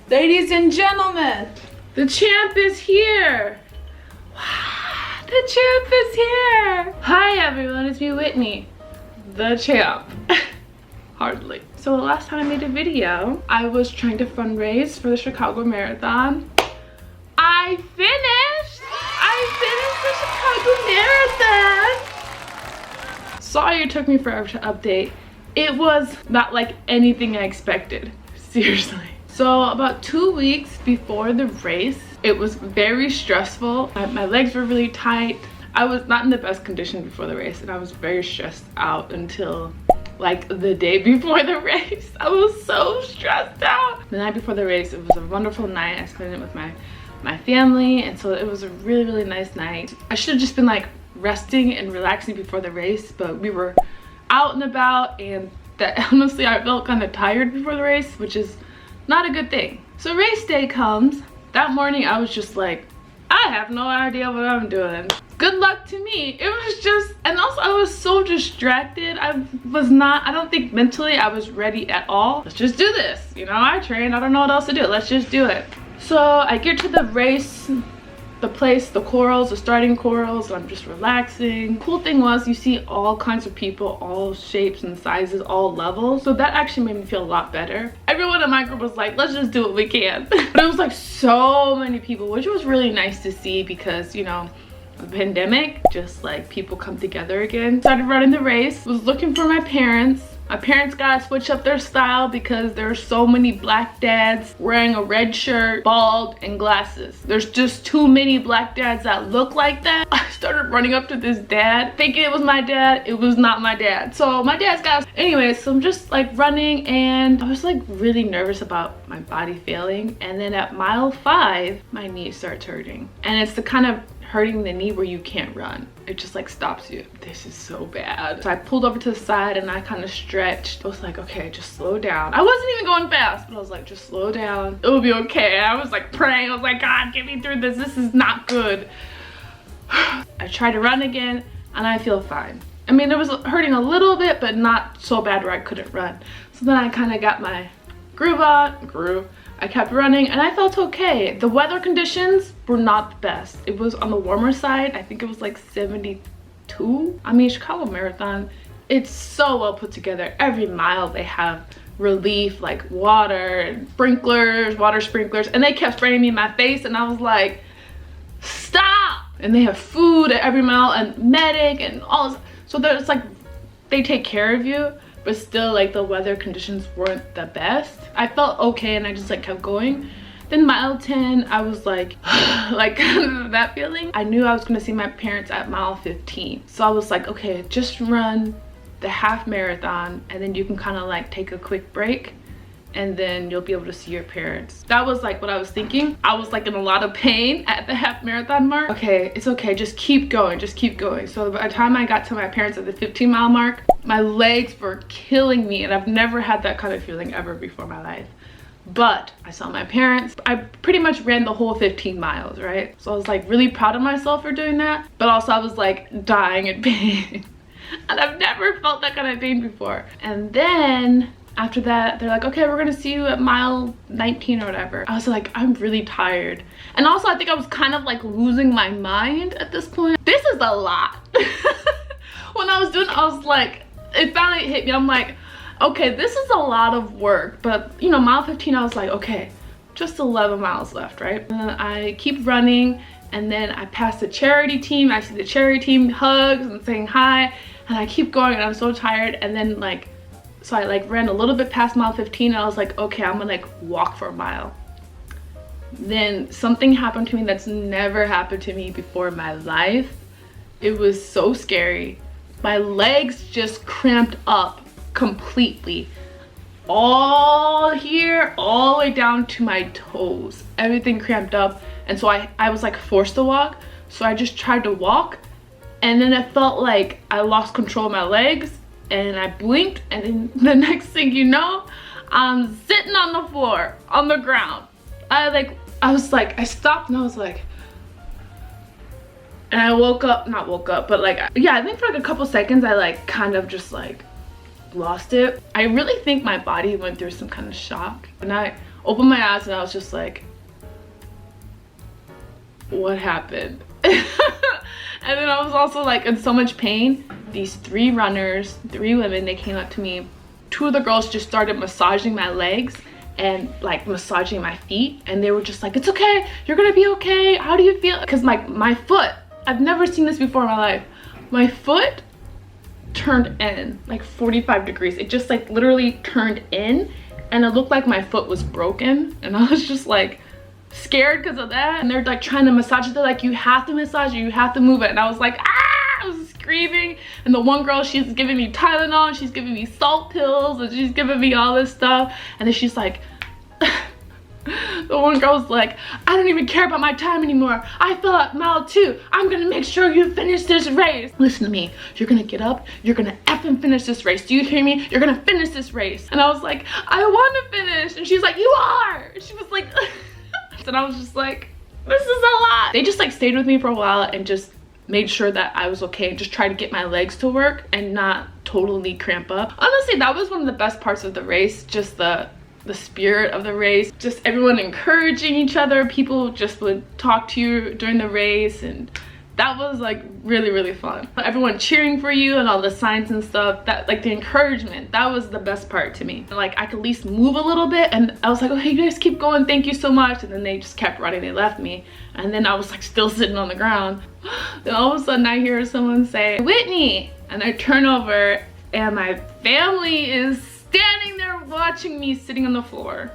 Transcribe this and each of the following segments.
Ladies and gentlemen, the champ is here. Wow, the champ is here. Hi everyone, it's me, Whitney, the champ. Hardly. So the last time I made a video, I was trying to fundraise for the Chicago Marathon. I finished the Chicago Marathon. Sorry it took me forever to update. It was not like anything I expected, seriously. So about 2 weeks before the race, it was very stressful. My legs were really tight. I was not in the best condition before the race, and I was very stressed out until like the day before the race. I was so stressed out. The night before the race, it was a wonderful night. I spent it with my family, and so it was a really nice night. I should have just been like resting and relaxing before the race, but we were out and about, and that honestly I felt kind of tired before the race, which is not a good thing. So race day comes. That morning I was just like, I have no idea what I'm doing. Good luck to me. It was just, and also I was so distracted. I don't think mentally I was ready at all. Let's just do this. You know, I trained, I don't know what else to do. Let's just do it. So I get to the race, the place, the corals, the starting corals, and I'm just relaxing. Cool thing was you see all kinds of people, all shapes and sizes, all levels. So that actually made me feel a lot better. Everyone in my group was like, let's just do what we can. But it was like so many people, which was really nice to see because, you know, the pandemic, just like people come together again. Started running the race, was looking for my parents. My parents gotta switch up their style because there are so many black dads wearing a red shirt, bald, and glasses. There's just too many black dads that look like that. I started running up to this dad, thinking it was my dad. It was not my dad. So my dad's got, anyway, so I'm just like running, and I was like really nervous about my body failing. And then at mile 5, my knee starts hurting. And it's the kind of hurting the knee where you can't run. It just like stops you. This is so bad. So I pulled over to the side and I kind of stretched. I was like, okay, just slow down. I wasn't even going fast, but I was like, just slow down. It'll be okay. I was like praying. I was like, God, get me through this. This is not good. I tried to run again and I feel fine. I mean, it was hurting a little bit, but not so bad where I couldn't run. So then I kind of got my groove on, I kept running and I felt okay. The weather conditions were not the best. It was on the warmer side. I think it was like 72. I mean, Chicago Marathon, it's so well put together. Every mile they have relief, like water sprinklers, and they kept spraying me in my face, and I was like, stop. And they have food at every mile and medic and all this. So there's like, they take care of you, but still like the weather conditions weren't the best. I felt okay and I just like kept going. Then mile 10, I was like, like that feeling. I knew I was gonna see my parents at mile 15. So I was like, okay, just run the half marathon and then you can kind of like take a quick break and then you'll be able to see your parents. That was like what I was thinking. I was like in a lot of pain at the half marathon mark. Okay, it's okay, just keep going, just keep going. So by the time I got to my parents at the 15-mile mark, my legs were killing me, and I've never had that kind of feeling ever before in my life. But I saw my parents. I pretty much ran the whole 15 miles, right? So I was like really proud of myself for doing that, but also I was like dying in pain. And I've never felt that kind of pain before. And then after that, they're like, okay, we're gonna see you at mile 19 or whatever. I was like, I'm really tired. And also I think I was kind of like losing my mind at this point. This is a lot. When I was doing it, I was like, it finally hit me. I'm like, okay, this is a lot of work. But you know, mile 15, I was like, okay, just 11 miles left, right? And then I keep running, and then I pass the charity team. I see the charity team hugs and saying hi, and I keep going, and I'm so tired. And then like, so I like ran a little bit past mile 15, and I was like, okay, I'm gonna like walk for a mile. Then something happened to me that's never happened to me before in my life. It was so scary. My legs just cramped up completely. All here, all the way down to my toes. Everything cramped up. And so I was like forced to walk. So I just tried to walk. And then it felt like I lost control of my legs. And I blinked. And then the next thing you know, I'm sitting on the floor, on the ground. I stopped and I was like, and I not woke up, but like, yeah, I think for like a couple seconds, I like kind of just like lost it. I really think my body went through some kind of shock. And opened my eyes and I was just like, what happened? And then I was also like in so much pain. These 3 runners, 3 women, they came up to me. 2 of the girls just started massaging my legs and like massaging my feet, and they were just like, it's okay, you're gonna be okay, how do you feel? Because my foot, I've never seen this before in my life, my foot turned in like 45 degrees. It just like literally turned in, and it looked like my foot was broken, and I was just like scared because of that. And they're like trying to massage it. They're like, you have to massage it, you have to move it. And I was like, ah, I was screaming. And the one girl, she's giving me Tylenol, she's giving me salt pills, and she's giving me all this stuff. And then she's like, the one girl's like, I don't even care about my time anymore. I fell at mile 2. I'm gonna make sure you finish this race. Listen to me. You're gonna get up. You're gonna effing finish this race. Do you hear me? You're gonna finish this race. And I was like, I want to finish. And she's like, you are. She was like, and I was just like, this is a lot. They just like stayed with me for a while and just made sure that I was okay and just tried to get my legs to work and not totally cramp up. Honestly, that was one of the best parts of the race, just the spirit of the race, just everyone encouraging each other. People just would talk to you during the race, and that was like really, really fun. Everyone cheering for you and all the signs and stuff, that like the encouragement, that was the best part to me. Like I could at least move a little bit, and I was like, okay, you guys keep going, thank you so much. And then they just kept running, they left me, and then I was like still sitting on the ground. Then all of a sudden I hear someone say, Whitney, and I turn over and my family is standing there watching me sitting on the floor.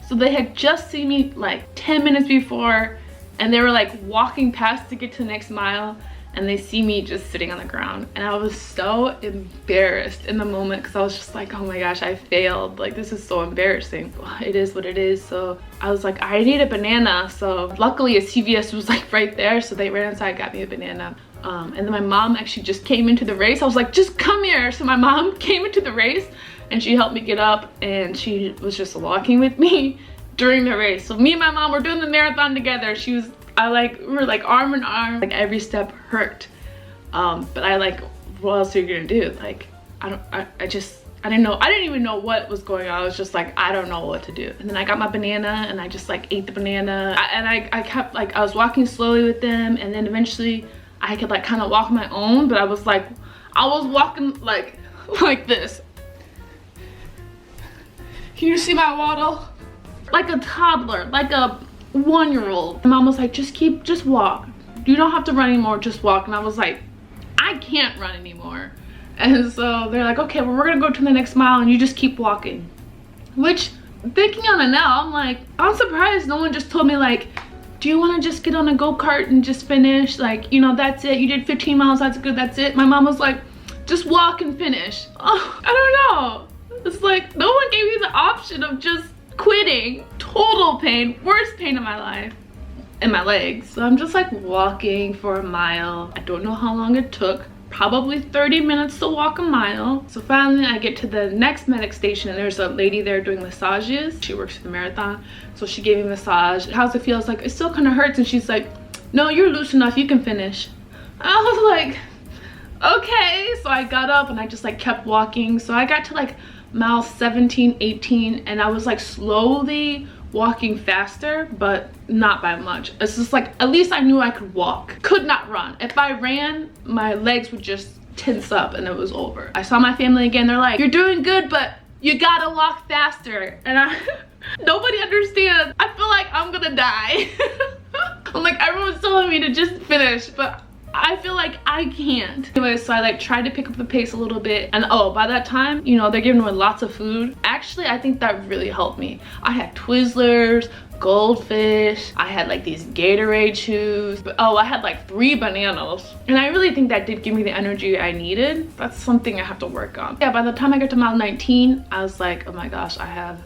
So they had just seen me like 10 minutes before, and they were like walking past to get to the next mile, and they see me just sitting on the ground. And I was so embarrassed in the moment, because I was just like, oh my gosh, I failed. Like, this is so embarrassing. Well, it is what it is. So I was like, I need a banana. So luckily a CVS was like right there, so they ran inside, got me a banana. And then my mom actually just came into the race. I was like, just come here. So my mom came into the race, and she helped me get up, and she was just walking with me during the race. So me and my mom were doing the marathon together. We were like arm in arm. Like every step hurt. But I like, what else are you gonna do? Like, I didn't know. I didn't even know what was going on. I was just like, I don't know what to do. And then I got my banana, and I just like ate the banana. I kept like, I was walking slowly with them, and then eventually I could like kind of walk on my own, but I was walking like this. Can you see my waddle? Like a toddler, like a 1-year-old. My mom was like, just walk. You don't have to run anymore, just walk. And I was like, I can't run anymore. And so they're like, okay, well, we're gonna go to the next mile and you just keep walking. Which, thinking on it now, I'm like, I'm surprised no one just told me like, do you wanna just get on a go-kart and just finish? Like, you know, that's it. You did 15 miles, that's good, that's it. My mom was like, just walk and finish. Oh, I don't know. It's like, no one gave me the option of just quitting. Total pain, worst pain in my life, in my legs. So I'm just like walking for a mile. I don't know how long it took. Probably 30 minutes to walk a mile. So finally I get to the next medic station, and there's a lady there doing massages. She works for the marathon. So she gave me a massage. How's it feel? I was like, it still kind of hurts. And she's like, no, you're loose enough, you can finish. I was like, okay. So I got up and I just like kept walking. So I got to like mile 17, 18, and I was like slowly walking faster, but not by much. It's just like, at least I knew I could walk. Could not run. If I ran, my legs would just tense up and it was over. I saw my family again. They're like, you're doing good, but you gotta walk faster. And nobody understands. I feel like I'm gonna die. I'm like, everyone's telling me to just finish, but I feel like I can't. Anyway, so I like tried to pick up the pace a little bit, and oh, by that time, you know, they're giving me lots of food. Actually, I think that really helped me. I had Twizzlers, Goldfish, I had like these Gatorade chews, but oh, I had like 3 bananas. And I really think that did give me the energy I needed. That's something I have to work on. Yeah, by the time I got to mile 19, I was like, oh my gosh, I have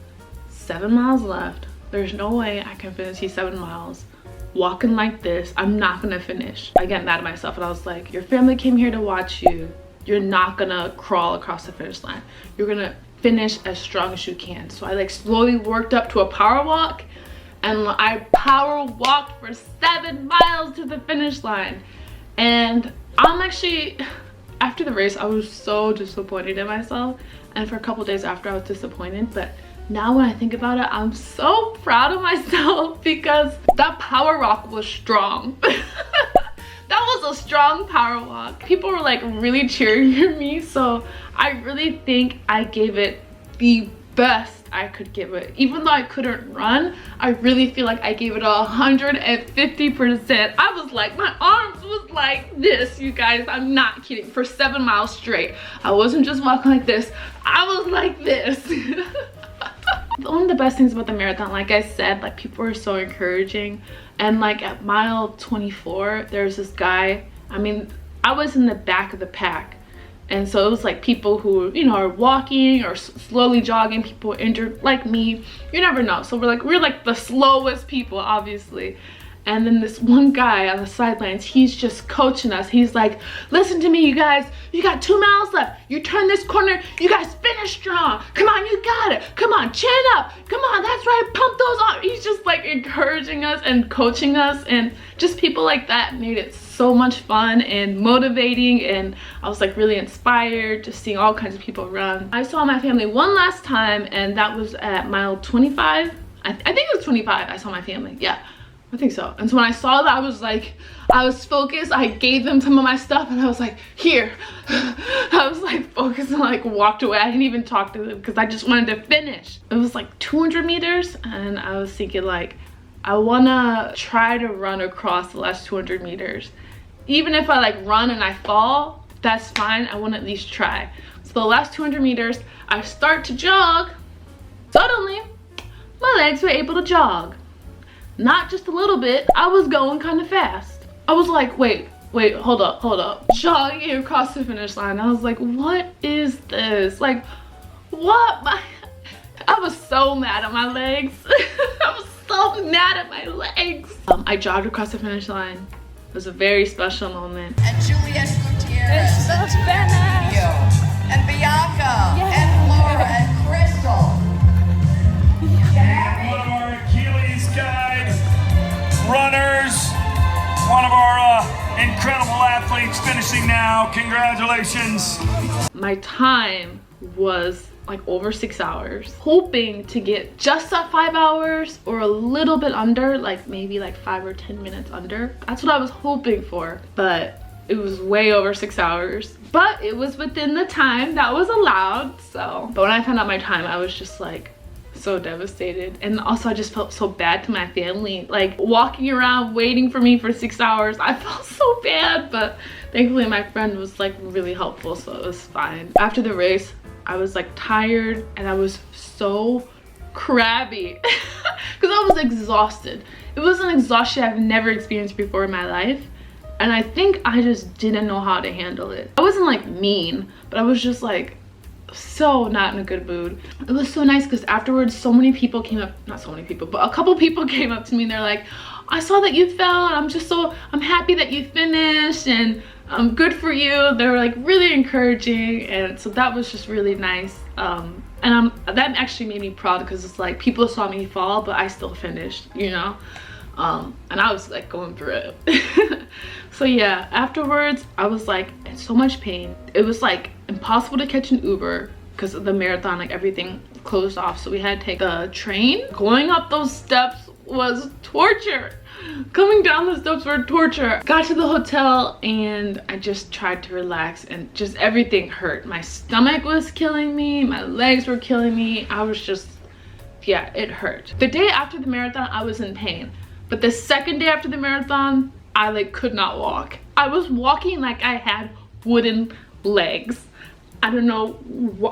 7 miles left. There's no way I can finish these 7 miles. Walking like this, I'm not gonna finish. I get mad at myself, and I was like, your family came here to watch you. You're not gonna crawl across the finish line. You're gonna finish as strong as you can. So I like slowly worked up to a power walk, and I power walked for 7 miles to the finish line. And I'm actually, after the race, I was so disappointed in myself. And for a couple days after, I was disappointed, but now when I think about it, I'm so proud of myself because that power walk was strong. That was a strong power walk. People were like really cheering for me, so I really think I gave it the best I could give it. Even though I couldn't run, I really feel like I gave it 150%. I was like, my arms was like this, you guys. I'm not kidding. For 7 miles straight. I wasn't just walking like this. I was like this. One of the best things about the marathon, like I said, like people were so encouraging. And like at mile 24, there's this guy. I mean, I was in the back of the pack. And so it was like people who, you know, are walking or slowly jogging, people injured like me. You never know. So we're like the slowest people, obviously. And then this one guy on the sidelines, he's just coaching us. He's like, listen to me, you guys. You got 2 miles left. You turn this corner. You guys finish strong. Come on, you got it. Come on, chin up. Come on, that's right. Pump those on. He's just like encouraging us and coaching us. And just people like that made it so much fun and motivating. And I was like really inspired just seeing all kinds of people run. I saw my family one last time, and that was at mile 25. I think it was 25. I saw my family. Yeah. I think so. And so when I saw that, I was like, I was focused. I gave them some of my stuff and I was like, here. I was like focused and like walked away. I didn't even talk to them because I just wanted to finish. It was like 200 meters and I was thinking like, I wanna try to run across the last 200 meters. Even if I like run and I fall, that's fine. I wanna at least try. So the last 200 meters, I start to jog. Suddenly, my legs were able to jog. Not just a little bit, I was going kind of fast. I was like, wait, hold up. Jogging across the finish line. I was like, what is this? Like, what? I was so mad at my legs. I was so mad at my legs. I jogged across the finish line. It was a very special moment. And Juliet Gutierrez, and and Bianca, and Laura, and Crystal. One of our Achilles guide runners, one of our incredible athletes finishing now. Congratulations. My time was like over 6 hours, hoping to get just at 5 hours or a little bit under, like maybe like 5 or 10 minutes under. That's what I was hoping for, but it was way over 6 hours. But it was within the time that was allowed. So, but when I found out my time, I was just like so devastated. And also I just felt so bad to my family, like walking around waiting for me for 6 hours. I felt so bad, but thankfully my friend was like really helpful, so it was fine. After the race, I was like tired and I was so crabby because I was exhausted. It was an exhaustion I've never experienced before in my life, and I think I just didn't know how to handle it. I wasn't like mean, but I was just like so not in a good mood. It was so nice because afterwards so many people came up, not so many people, but a couple people came up to me and they're like, I saw that you fell and I'm happy that you finished and good for you. They were like really encouraging, and so that was just really nice. And that actually made me proud because it's like people saw me fall but I still finished, you know. And I was like going through it. So yeah, afterwards I was like in so much pain. It was like impossible to catch an Uber because of the marathon, like everything closed off, so we had to take the train. Going up those steps was torture. Coming down the steps were torture. Got to the hotel and I just tried to relax and just everything hurt. My stomach was killing me, my legs were killing me. I was just, yeah, it hurt. The day after the marathon I was in pain, but the second day after the marathon I like could not walk. I was walking like I had wooden legs. I don't know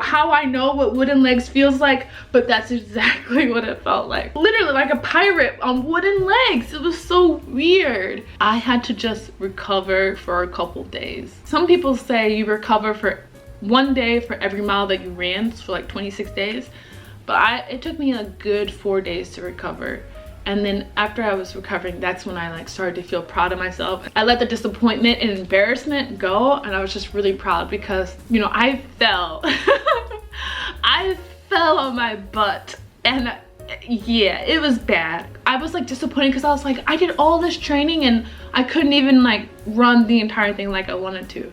how I know what wooden legs feels like, but that's exactly what it felt like. Literally like a pirate on wooden legs. It was so weird. I had to just recover for a couple days. Some people say you recover for 1 day for every mile that you ran, for like 26 days. But it took me a good 4 days to recover. And then after I was recovering, that's when I like started to feel proud of myself. I let the disappointment and embarrassment go, and I was just really proud because, you know, I fell. I fell on my butt, and yeah, it was bad. I was like disappointed because I was like, I did all this training and I couldn't even like run the entire thing like I wanted to.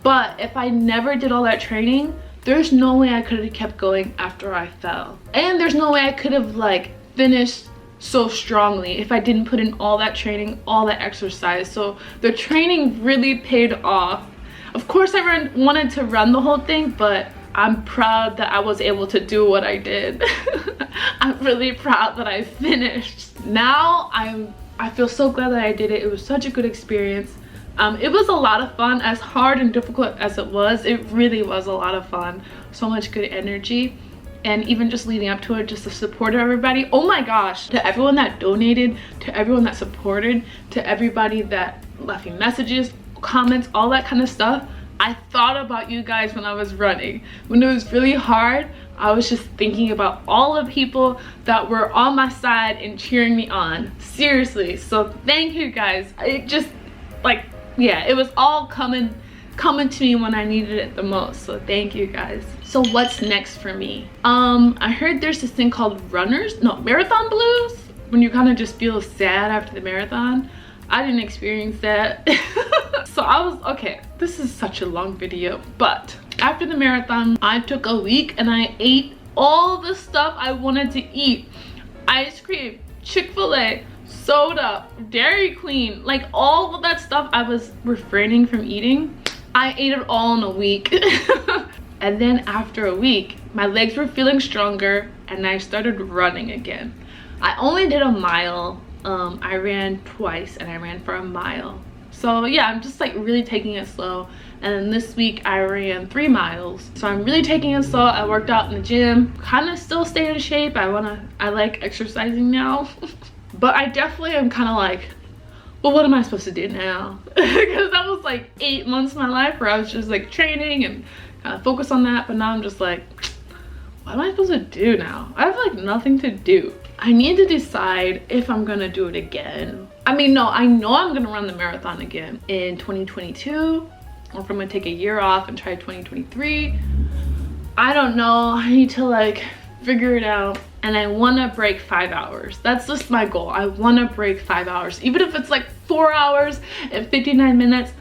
But if I never did all that training, there's no way I could have kept going after I fell. And there's no way I could have like finished so strongly if I didn't put in all that training, all that exercise. So the training really paid off. Of course I wanted to run the whole thing, but I'm proud that I was able to do what I did. I'm really proud that I finished. Now I feel so glad that I did it. It was such a good experience. It was a lot of fun. As hard and difficult as it really was a lot of fun. So much good energy. And even just leading up to it, just the support of everybody. Oh my gosh, to everyone that donated, to everyone that supported, to everybody that left me messages, comments, all that kind of stuff. I thought about you guys when I was running. When it was really hard, I was just thinking about all the people that were on my side and cheering me on. Seriously, so thank you guys. It just, like, yeah, it was all coming to me when I needed it the most. So thank you guys. So what's next for me? I heard there's this thing called marathon blues, when you kind of just feel sad after the marathon. I didn't experience that. So I was, okay, this is such a long video, but after the marathon, I took a week and I ate all the stuff I wanted to eat. Ice cream, Chick-fil-A, soda, Dairy Queen, like all of that stuff I was refraining from eating. I ate it all in a week. And then after a week, my legs were feeling stronger and I started running again. I only did a mile. I ran twice and I ran for a mile. So yeah, I'm just like really taking it slow. And then this week I ran 3 miles. So I'm really taking it slow. I worked out in the gym, kind of still stay in shape. I like exercising now. But I definitely am kind of like, well, what am I supposed to do now? Because that was like 8 months of my life where I was just like training and kind of focus on that. But now I'm just like, what am I supposed to do now? I have like nothing to do. I need to decide if I'm gonna do it again. I mean, no, I know I'm gonna run the marathon again in 2022, or if I'm gonna take a year off and try 2023. I don't know. I need to like figure it out. And I wanna break 5 hours. That's just my goal. I wanna break 5 hours. Even if it's like 4 hours and 59 minutes,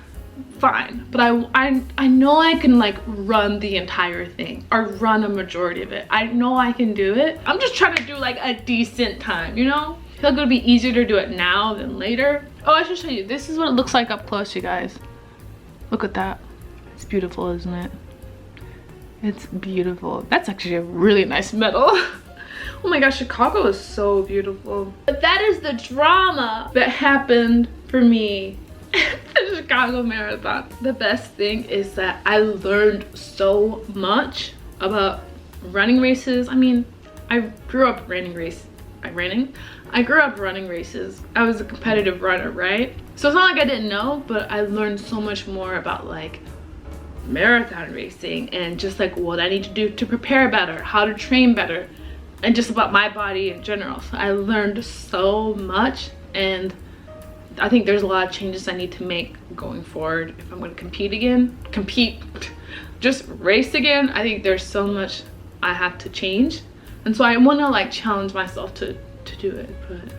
fine. But I know I can like run the entire thing or run a majority of it. I know I can do it. I'm just trying to do like a decent time, you know? I feel like it would be easier to do it now than later. Oh, I should show you. This is what it looks like up close, you guys. Look at that. It's beautiful, isn't it? It's beautiful. That's actually a really nice medal. Oh my gosh, Chicago is so beautiful. But that is the drama that happened for me the Chicago Marathon. The best thing is that I learned so much about running races. I mean, I grew up running races. I grew up running races. I was a competitive runner, right? So it's not like I didn't know, but I learned so much more about like marathon racing and just like what I need to do to prepare better, how to train better, and just about my body in general. So I learned so much, and I think there's a lot of changes I need to make going forward if I'm going to just race again. I think there's so much I have to change, and so I want to like challenge myself to do it, but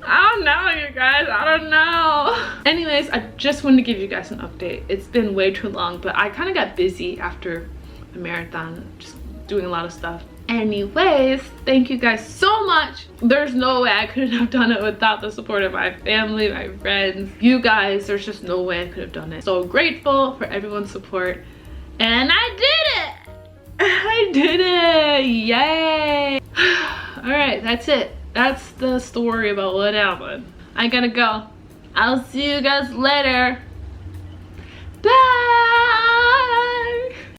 I don't know, you guys. I don't know. Anyways, I just wanted to give you guys an update. It's been way too long, but I kind of got busy after the marathon, just doing a lot of stuff. Anyways, thank you guys so much. There's no way I could have done it without the support of my family, my friends, you guys. There's just no way I could have done it. So grateful for everyone's support, and I did it. I did it. Yay. All right, that's it. That's the story about what happened. I gotta go. I'll see you guys later.